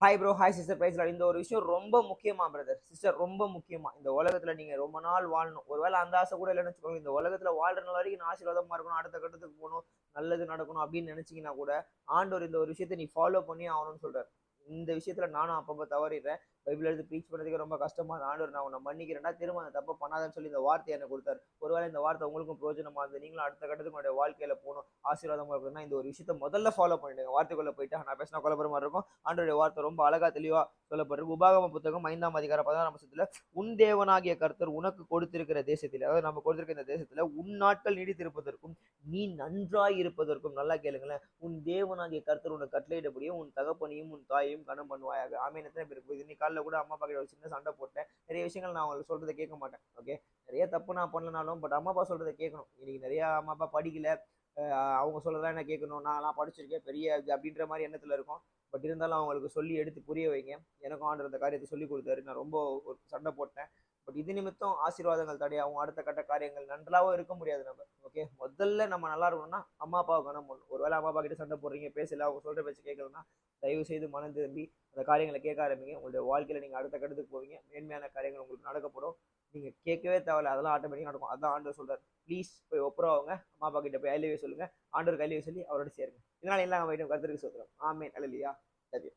Hi bro, hi sister, price இந்த ஒரு விஷயம் ரொம்ப முக்கியமா பிரதர் சிஸ்டர், ரொம்ப முக்கியமா. இந்த உலகத்துல நீங்க ரொம்ப நாள் வாழணும். ஒருவேளை அந்த ஆசை கூட இல்லைன்னு வச்சுக்கோங்க. இந்த உலகத்துல வாழ்ற நாள் வரைக்கும் நான் ஆசீர்வாதமா இருக்கணும், அடுத்த கட்டத்துக்கு போகணும், நல்லது நடக்கணும் அப்படின்னு நினைச்சீங்கன்னா கூட ஆண்டவர் இந்த ஒரு விஷயத்தை நீ ஃபாலோ பண்ணி ஆகணும்னு சொல்றாரு. இந்த விஷயத்துல நானும் அப்பப்போ தவறிடுறேன். பைபிள் எடுத்து ப்ரீச் பண்ணதுக்கு ரொம்ப கஷ்டமா இருக்கு. ஆண்டவர் நான் உன்னை மன்னிக்கிறேன்டா, திரும்ப அந்த தப்பை பண்ணாதன்னு சொல்லி இந்த வார்த்தையை எனக்கு கொடுத்தாரு. ஒருவேளை இந்த வார்த்தை உங்களுக்கும் பிரயோஜனமா இருந்து நீங்களும் அடுத்த கட்டத்துக்கு உங்களுடைய வாழ்க்கையில போகணும், ஆசீர்வாதமா இருக்குதுன்னா இந்த ஒரு விஷயத்த முதல்ல ஃபாலோ பண்ணிடுங்க. வார்த்தைக்குள்ள போயிட்டா நான் பேசினா குழப்பற மாதிரி இருக்கும். ஆண்டோடைய வார்த்தை ரொம்ப அழகா தெளிவா சொல்லப்படுறது. உபாகம புத்தகம் 5ஆம் அதிகாரம் 16ஆம் வசனத்துல, உன் தேவனாகிய கர்த்தர் உனக்கு கொடுத்திருக்கிற தேசத்தில், அதாவது நம்ம கொடுத்திருக்கிற இந்த தேசத்துல உன் நாட்கள் நீடித்திருப்பதற்கும் நீ நன்றாய் இருப்பதற்கும், நல்லா கேளுங்களேன், உன் தேவனாகிய கர்த்தர் உனக்கு கட்டளையிடபடியும் உன் தகப்பனையும் உன் தாயையும் கனம் பண்ணுவாயாக. ஆமீன். எத்தனை பேருக்கு இன்னைக்கு காலைல கூட அம்மா அப்பா கிட்ட ஒரு சின்ன சண்டை போட்டேன். நிறைய விஷயங்கள் நான் அவங்களுக்கு சொல்றதை கேட்க மாட்டேன். ஓகே, நிறைய தப்பு நான் பண்ணலனாலும் பட் அம்மா அப்பா சொல்றதை கேட்கணும். இன்னைக்கு நிறைய அம்மா அப்பா படிக்கல, அவங்க சொல்றதா என்ன கேட்கணும், நான்லாம் படிச்சிருக்கேன் பெரிய அப்படின்ற மாதிரி எண்ணத்துல இருக்கும். பட் இருந்தாலும் அவங்களுக்கு சொல்லி எடுத்து புரிய வைங்க. எனக்கும் ஆண்டவர் அந்த காரியத்தை சொல்லி கொடுத்தாரு. நான் ரொம்ப ஒரு சண்டை போட்டேன். பட் இது நிமித்தம் ஆசீர்வாதங்கள் தடையாகும், அடுத்த கட்ட காரியங்கள் நன்றாவும் இருக்க முடியாது நம்ம. ஓகே, முதல்ல நம்ம நல்லா இருக்கணும்னா அம்மா அப்பாவை கனம் பண்ணணும். ஒருவேளை அம்மா அப்பா கிட்ட சண்டை போடுறீங்க, பேசல, அவங்க சொல்ற பேச்சு கேட்கலன்னா தயவு செய்து மனம் திரும்பி அந்த காரியங்களை கேட்க ஆரம்பிங்க. உங்களுடைய வாழ்க்கையில நீங்க அடுத்த கட்டத்துக்கு போவீங்க. மேன்மையான காரியங்கள் உங்களுக்கு நடக்கப்படும். நீங்க கேட்கவே தேவையில்ல, அதெல்லாம் ஆட்டோமேட்டிக்கா நடக்கும். அதான் ஆண்டவர் சொல்றாரு. ப்ளீஸ் போய் ஒப்புரவாங்க. அம்மா அப்பா கிட்ட போய் ஐ லவ் யூ சொல்லுங்க. ஆண்டவர் கையிலேயே சொல்லி அவரோட சேருங்க. இதனால எல்லாம் கருத்துருக்கு சொல்றோம். ஆமேன். அல்லேலூயா. Love you.